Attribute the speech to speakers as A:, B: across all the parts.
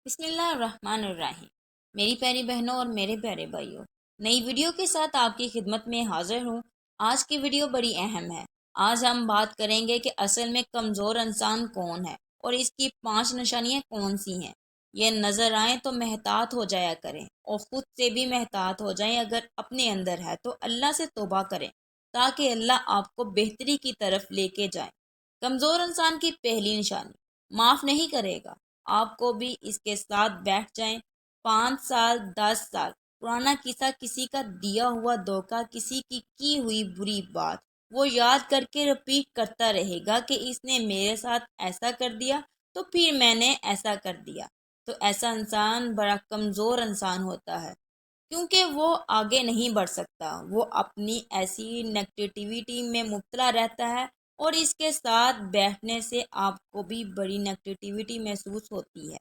A: بسم اللہ الرحمن الرحیم۔ میری پیاری بہنوں اور میرے پیارے بھائیوں، نئی ویڈیو کے ساتھ آپ کی خدمت میں حاضر ہوں۔ آج کی ویڈیو بڑی اہم ہے۔ آج ہم بات کریں گے کہ اصل میں کمزور انسان کون ہے اور اس کی 5 نشانیاں کون سی ہیں۔ یہ نظر آئیں تو محتاط ہو جایا کریں اور خود سے بھی محتاط ہو جائیں۔ اگر اپنے اندر ہے تو اللہ سے توبہ کریں تاکہ اللہ آپ کو بہتری کی طرف لے کے جائیں۔ کمزور انسان کی پہلی نشانی، معاف نہیں کرے گا۔ آپ کو بھی اس کے ساتھ بیٹھ جائیں۔ 5 سال 10 سال پرانا قصہ، کسی کا دیا ہوا دھوکہ، کسی کی ہوئی بری بات وہ یاد کر کے رپیٹ کرتا رہے گا کہ اس نے میرے ساتھ ایسا کر دیا تو پھر میں نے ایسا کر دیا۔ تو ایسا انسان بڑا کمزور انسان ہوتا ہے، کیونکہ وہ آگے نہیں بڑھ سکتا۔ وہ اپنی ایسی نیگیٹیوٹی میں مبتلا رہتا ہے اور اس کے ساتھ بیٹھنے سے آپ کو بھی بڑی نیگیٹیوٹی محسوس ہوتی ہے۔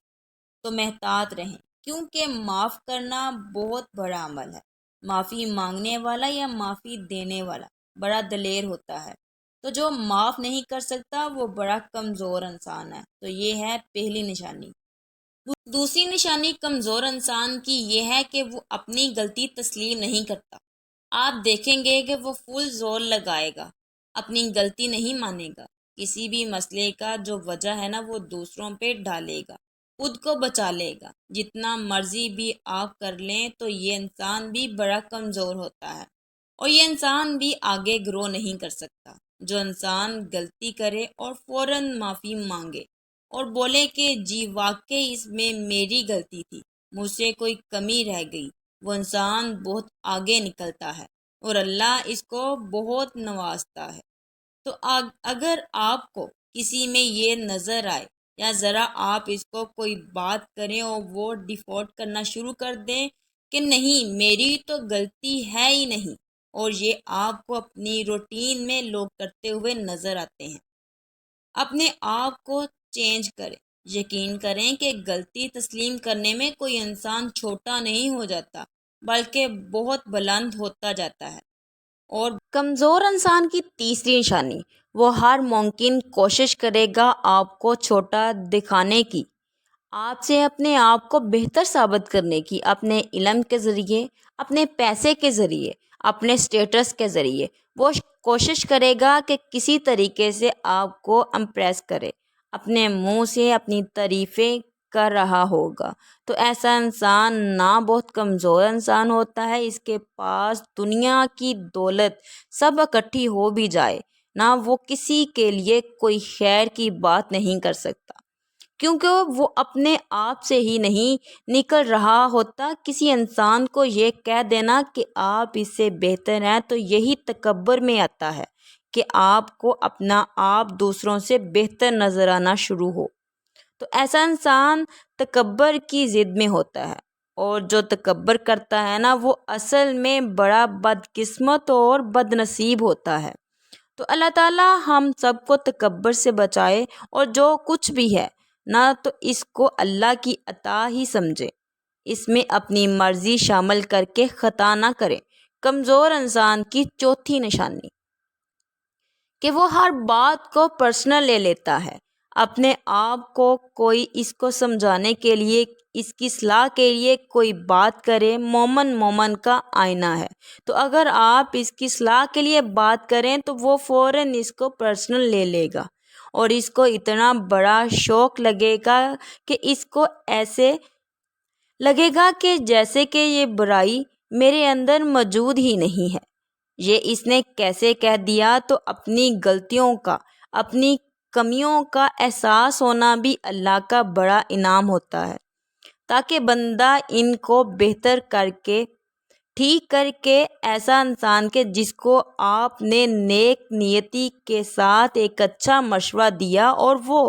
A: تو محتاط رہیں، کیونکہ معاف کرنا بہت بڑا عمل ہے۔ معافی مانگنے والا یا معافی دینے والا بڑا دلیر ہوتا ہے، تو جو معاف نہیں کر سکتا وہ بڑا کمزور انسان ہے۔ تو یہ ہے پہلی نشانی۔ دوسری نشانی کمزور انسان کی یہ ہے کہ وہ اپنی غلطی تسلیم نہیں کرتا۔ آپ دیکھیں گے کہ وہ فل زور لگائے گا، اپنی غلطی نہیں مانے گا۔ کسی بھی مسئلے کا جو وجہ ہے نا وہ دوسروں پہ ڈالے گا، خود کو بچا لے گا۔ جتنا مرضی بھی آپ کر لیں تو یہ انسان بھی بڑا کمزور ہوتا ہے اور یہ انسان بھی آگے گرو نہیں کر سکتا۔ جو انسان غلطی کرے اور فوراً معافی مانگے اور بولے کہ جی واقعی اس میں میری غلطی تھی، مجھ سے کوئی کمی رہ گئی، وہ انسان بہت آگے نکلتا ہے اور اللہ اس کو بہت نوازتا ہے۔ تو اگر آپ کو کسی میں یہ نظر آئے یا ذرا آپ اس کو کوئی بات کریں اور وہ ڈیفالٹ کرنا شروع کر دیں کہ نہیں میری تو غلطی ہے ہی نہیں، اور یہ آپ کو اپنی روٹین میں لوگ کرتے ہوئے نظر آتے ہیں، اپنے آپ کو چینج کریں۔ یقین کریں کہ غلطی تسلیم کرنے میں کوئی انسان چھوٹا نہیں ہو جاتا بلکہ بہت بلند ہوتا جاتا ہے۔ اور کمزور انسان کی تیسری نشانی، وہ ہر ممکن کوشش کرے گا آپ کو چھوٹا دکھانے کی، آپ سے اپنے آپ کو بہتر ثابت کرنے کی، اپنے علم کے ذریعے، اپنے پیسے کے ذریعے، اپنے سٹیٹس کے ذریعے۔ وہ کوشش کرے گا کہ کسی طریقے سے آپ کو امپریس کرے، اپنے منہ سے اپنی تعریفیں کر رہا ہوگا۔ تو ایسا انسان نہ بہت کمزور انسان ہوتا ہے، اس کے پاس دنیا کی دولت سب اکٹھی ہو بھی جائے نہ وہ کسی کے لیے کوئی خیر کی بات نہیں کر سکتا، کیونکہ وہ اپنے آپ سے ہی نہیں نکل رہا ہوتا۔ کسی انسان کو یہ کہہ دینا کہ آپ اس سے بہتر ہیں تو یہی تکبر میں آتا ہے کہ آپ کو اپنا آپ دوسروں سے بہتر نظر آنا شروع ہو۔ تو ایسا انسان تکبر کی ضد میں ہوتا ہے، اور جو تکبر کرتا ہے نا وہ اصل میں بڑا بدقسمت اور بد نصیب ہوتا ہے۔ تو اللہ تعالیٰ ہم سب کو تکبر سے بچائے، اور جو کچھ بھی ہے نہ تو اس کو اللہ کی عطا ہی سمجھے، اس میں اپنی مرضی شامل کر کے خطا نہ کرے۔ کمزور انسان کی چوتھی نشانی، کہ وہ ہر بات کو پرسنل لے لیتا ہے۔ اپنے آپ کو کوئی اس کو سمجھانے کے لیے، اس کی اصلاح کے لیے کوئی بات کرے، مومن کا آئینہ ہے، تو اگر آپ اس کی اصلاح کے لیے بات کریں تو وہ فوراً اس کو پرسنل لے لے گا، اور اس کو اتنا بڑا شوق لگے گا کہ اس کو ایسے لگے گا کہ جیسے کہ یہ برائی میرے اندر موجود ہی نہیں ہے، یہ اس نے کیسے کہہ دیا۔ تو اپنی غلطیوں کا، اپنی کمیوں کا احساس ہونا بھی اللہ کا بڑا انعام ہوتا ہے، تاکہ بندہ ان کو بہتر کر کے، ٹھیک کر کے، ایسا انسان کے جس کو آپ نے نیک نیتی کے ساتھ ایک اچھا مشورہ دیا اور وہ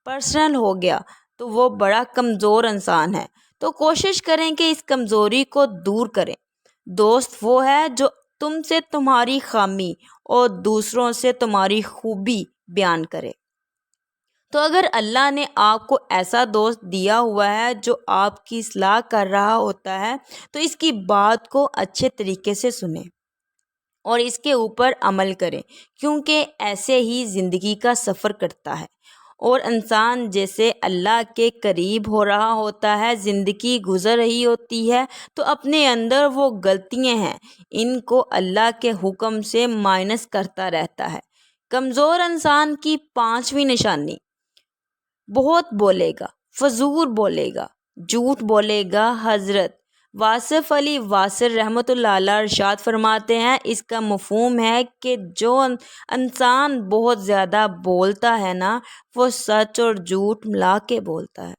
A: پرسنل ہو گیا تو وہ بڑا کمزور انسان ہے۔ تو کوشش کریں کہ اس کمزوری کو دور کریں۔ دوست وہ ہے جو تم سے تمہاری خامی اور دوسروں سے تمہاری خوبی بیان کرے۔ تو اگر اللہ نے آپ کو ایسا دوست دیا ہوا ہے جو آپ کی اصلاح کر رہا ہوتا ہے تو اس کی بات کو اچھے طریقے سے سنیں اور اس کے اوپر عمل کریں، کیونکہ ایسے ہی زندگی کا سفر کرتا ہے۔ اور انسان جیسے اللہ کے قریب ہو رہا ہوتا ہے، زندگی گزر رہی ہوتی ہے، تو اپنے اندر وہ غلطیاں ہیں ان کو اللہ کے حکم سے مائنس کرتا رہتا ہے۔ کمزور انسان کی 5ویں نشانی: بہت بولے گا، فضول بولے گا، جھوٹ بولے گا۔ حضرت واصف علی واصل رحمۃ اللہ علیہ ارشاد فرماتے ہیں، اس کا مفہوم ہے کہ جو انسان بہت زیادہ بولتا ہے نا، وہ سچ اور جھوٹ ملا کے بولتا ہے،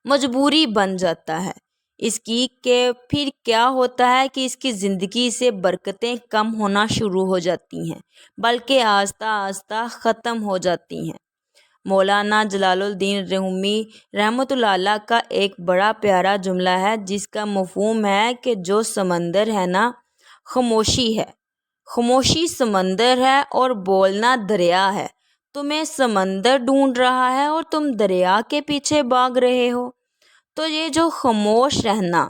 A: مجبوری بن جاتا ہے اس کی کہ پھر کیا ہوتا ہے کہ اس کی زندگی سے برکتیں کم ہونا شروع ہو جاتی ہیں، بلکہ آہستہ آہستہ ختم ہو جاتی ہیں۔ مولانا جلال الدین رومی رحمۃ اللہ علیہ کا ایک بڑا پیارا جملہ ہے جس کا مفہوم ہے کہ جو سمندر ہے نا، خاموشی ہے، خاموشی سمندر ہے اور بولنا دریا ہے۔ تمہیں سمندر ڈھونڈ رہا ہے اور تم دریا کے پیچھے بھاگ رہے ہو۔ تو یہ جو خاموش رہنا،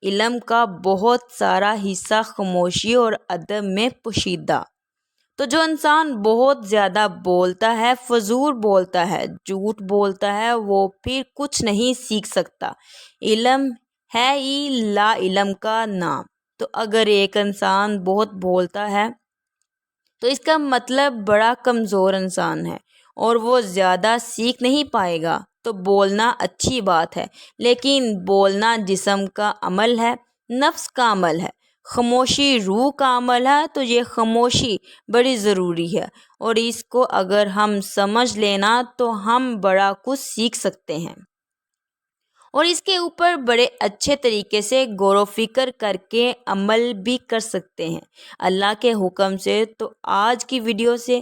A: علم کا بہت سارا حصہ خاموشی اور ادب میں پوشیدہ۔ تو جو انسان بہت زیادہ بولتا ہے، فضول بولتا ہے، جھوٹ بولتا ہے، وہ پھر کچھ نہیں سیکھ سکتا۔ علم ہے ہی لا علم کا نام۔ تو اگر ایک انسان بہت بولتا ہے تو اس کا مطلب بڑا کمزور انسان ہے اور وہ زیادہ سیکھ نہیں پائے گا۔ تو بولنا اچھی بات ہے، لیکن بولنا جسم کا عمل ہے، نفس کا عمل ہے، خاموشی روح کا عمل ہے۔ تو یہ خاموشی بڑی ضروری ہے اور اس کو اگر ہم سمجھ لینا تو ہم بڑا کچھ سیکھ سکتے ہیں اور اس کے اوپر بڑے اچھے طریقے سے غور و فکر کر کے عمل بھی کر سکتے ہیں اللہ کے حکم سے۔ تو آج کی ویڈیو سے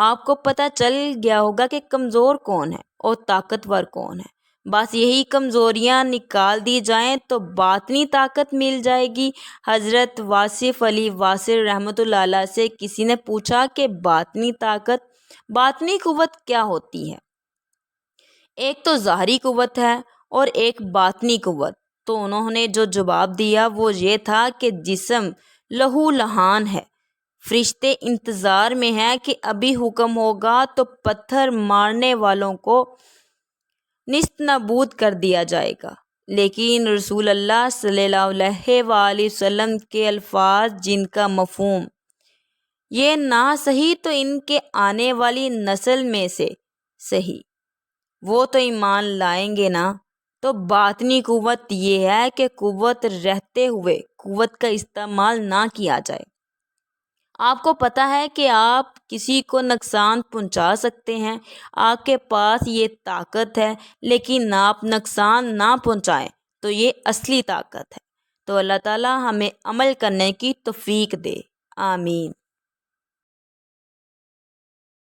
A: آپ کو پتہ چل گیا ہوگا کہ کمزور کون ہے اور طاقتور کون ہے۔ بس یہی کمزوریاں نکال دی جائیں تو باطنی طاقت مل جائے گی۔ حضرت واصف علی واصل رحمۃ اللہ علیہ سے کسی نے پوچھا کہ باطنی طاقت، باطنی قوت کیا ہوتی ہے؟ ایک تو ظاہری قوت ہے اور ایک باطنی قوت۔ تو انہوں نے جو جواب دیا وہ یہ تھا کہ جسم لہو لہان ہے، فرشتے انتظار میں ہیں کہ ابھی حکم ہوگا تو پتھر مارنے والوں کو نیست نابود کر دیا جائے گا۔ لیکن رسول اللہ صلی اللہ علیہ وآلہ وسلم کے الفاظ جن کا مفہوم یہ نہ صحیح تو ان کے آنے والی نسل میں سے صحیح، وہ تو ایمان لائیں گے نا۔ تو باطنی قوت یہ ہے کہ قوت رہتے ہوئے قوت کا استعمال نہ کیا جائے۔ آپ کو پتہ ہے کہ آپ کسی کو نقصان پہنچا سکتے ہیں، آپ کے پاس یہ طاقت ہے، لیکن آپ نقصان نہ پہنچائیں تو یہ اصلی طاقت ہے۔ تو اللہ تعالی ہمیں عمل کرنے کی توفیق دے، آمین۔